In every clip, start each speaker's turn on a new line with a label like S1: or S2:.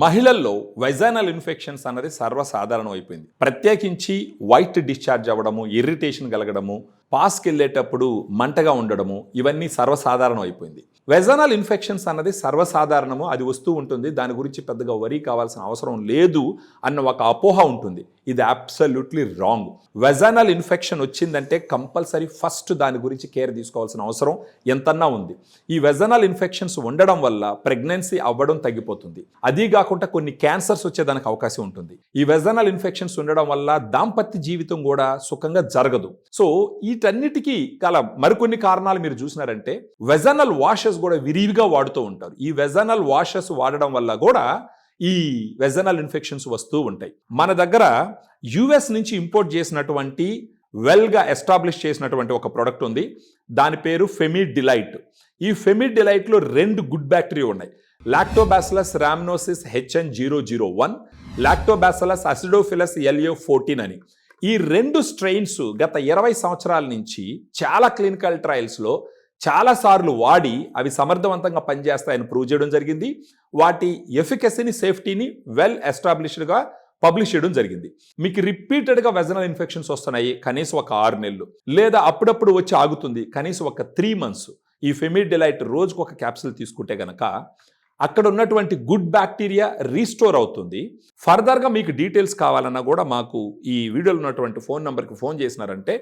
S1: మహిళల్లో vaginal infections అన్నది సర్వసాధారణం అయిపోయింది. ప్రత్యేకించి వైట్ డిశ్చార్జ్ అవ్వడము, ఇరిటేషన్ కలగడము, పాస్కి వెళ్ళేటప్పుడు మంటగా ఉండడము, ఇవన్నీ సర్వసాధారణం అయిపోయింది. వెజైనల్ ఇన్ఫెక్షన్స్ అన్నది సర్వసాధారణము, అది వస్తూ ఉంటుంది, దాని గురించి పెద్దగా వరీ కావాల్సిన అవసరం లేదు అన్న ఒక అపోహ ఉంటుంది. ఇది అబ్సల్యూట్లీ రాంగ్. వెజైనల్ ఇన్ఫెక్షన్ వచ్చిందంటే కంపల్సరీ ఫస్ట్ దాని గురించి కేర్ తీసుకోవాల్సిన అవసరం ఎంతన్నా ఉంది. ఈ వెజైనల్ ఇన్ఫెక్షన్స్ ఉండడం వల్ల ప్రెగ్నెన్సీ అవ్వడం తగ్గిపోతుంది. అదీ కాకుండా కొన్ని క్యాన్సర్స్ వచ్చేదానికి అవకాశం ఉంటుంది. ఈ వెజైనల్ ఇన్ఫెక్షన్స్ ఉండడం వల్ల దాంపత్య జీవితం కూడా సుఖంగా జరగదు. సో వీటన్నిటికీ గల మరికొన్ని కారణాలు మీరు చూసినారంటే వెజైనల్ వాషెస్ కూడా విరివిగా వాడుతూ ఉంటారు. ఈ వెజైనల్ వాషెస్ వాడడం వల్ల కూడా ఈ వెజైనల్ ఇన్ఫెక్షన్స్ వస్తూ ఉంటాయి. మన దగ్గర యుఎస్ నుంచి ఇంపోర్ట్ చేసినటువంటి వెల్గా ఎస్టాబ్లిష్ చేసినటువంటి ఒక ప్రోడక్ట్ ఉంది. దాని పేరు ఫెమిడిలైట్. ఈ ఫెమిడిలైట్లో 2 గుడ్ బ్యాక్టీరియా ఉన్నాయి. Lactobacillus rhamnosus HN001, Lactobacillus acidophilus LA14 అని. ఈ 2 స్ట్రెయిన్స్ గత 20 సంవత్సరాల నుంచి చాలా క్లినికల్ ట్రయల్స్లో చాలాసార్లు వాడి అవి సమర్థవంతంగా పనిచేస్తాయని ప్రూవ్ చేయడం జరిగింది. వాటి ఎఫికసీని, సేఫ్టీని వెల్ ఎస్టాబ్లిష్డ్గా పబ్లిష్ చేయడం జరిగింది. మీకు రిపీటెడ్గా వెజైనల్ ఇన్ఫెక్షన్స్ వస్తున్నాయి, కనీసం ఒక 6 నెలలు, లేదా అప్పుడప్పుడు వచ్చి ఆగుతుంది, కనీసం ఒక 3 months. ఈ ఫెమిడిలైట్ రోజుకు ఒక క్యాప్సూల్ తీసుకుంటే గనక అక్కడ ఉన్నటువంటి గుడ్ బ్యాక్టీరియా రీస్టోర్ అవుతుంది. ఫర్దర్గా మీకు డీటెయిల్స్ కావాలన్నా కూడా మాకు ఈ వీడియోలో ఉన్నటువంటి ఫోన్ నెంబర్కి ఫోన్ చేసినారంటే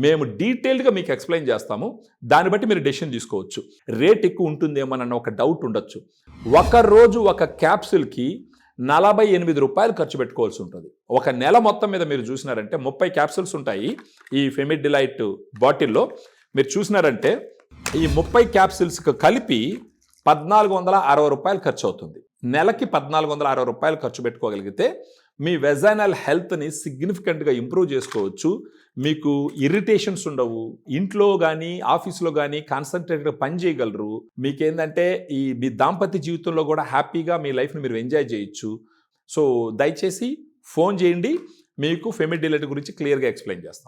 S1: మేము డీటెయిల్డ్గా మీకు ఎక్స్ప్లెయిన్ చేస్తాము. దాన్ని బట్టి మీరు డెసిషన్ తీసుకోవచ్చు. రేట్ ఎక్కువ ఉంటుందేమోనన్న ఒక డౌట్ ఉండొచ్చు. ఒక రోజు ఒక క్యాప్సూల్కి 48 రూపాయలు ఖర్చు పెట్టుకోవాల్సి ఉంటుంది. ఒక నెల మొత్తం మీద మీరు చూసినారంటే 30 క్యాప్సూల్స్ ఉంటాయి ఈ ఫెమిడిలైట్ బాటిల్లో. మీరు చూసినారంటే ఈ 30 క్యాప్సూల్స్కి కలిపి 1460 రూపాయలు ఖర్చు అవుతుంది. నెలకి 1460 రూపాయలు ఖర్చు పెట్టుకోగలిగితే మీ వెజైనల్ హెల్త్ని సిగ్నిఫికెంట్గా ఇంప్రూవ్ చేసుకోవచ్చు. మీకు ఇరిటేషన్స్ ఉండవు. ఇంట్లో కానీ ఆఫీస్లో కానీ కాన్సన్ట్రేట్గా పని చేయగలరు. మీకేంటంటే మీ దాంపత్య జీవితంలో కూడా హ్యాపీగా మీ లైఫ్ని మీరు ఎంజాయ్ చేయొచ్చు. సో దయచేసి ఫోన్ చేయండి, మీకు ఫెమిడిలైట్ గురించి క్లియర్గా ఎక్స్ప్లెయిన్ చేస్తాం.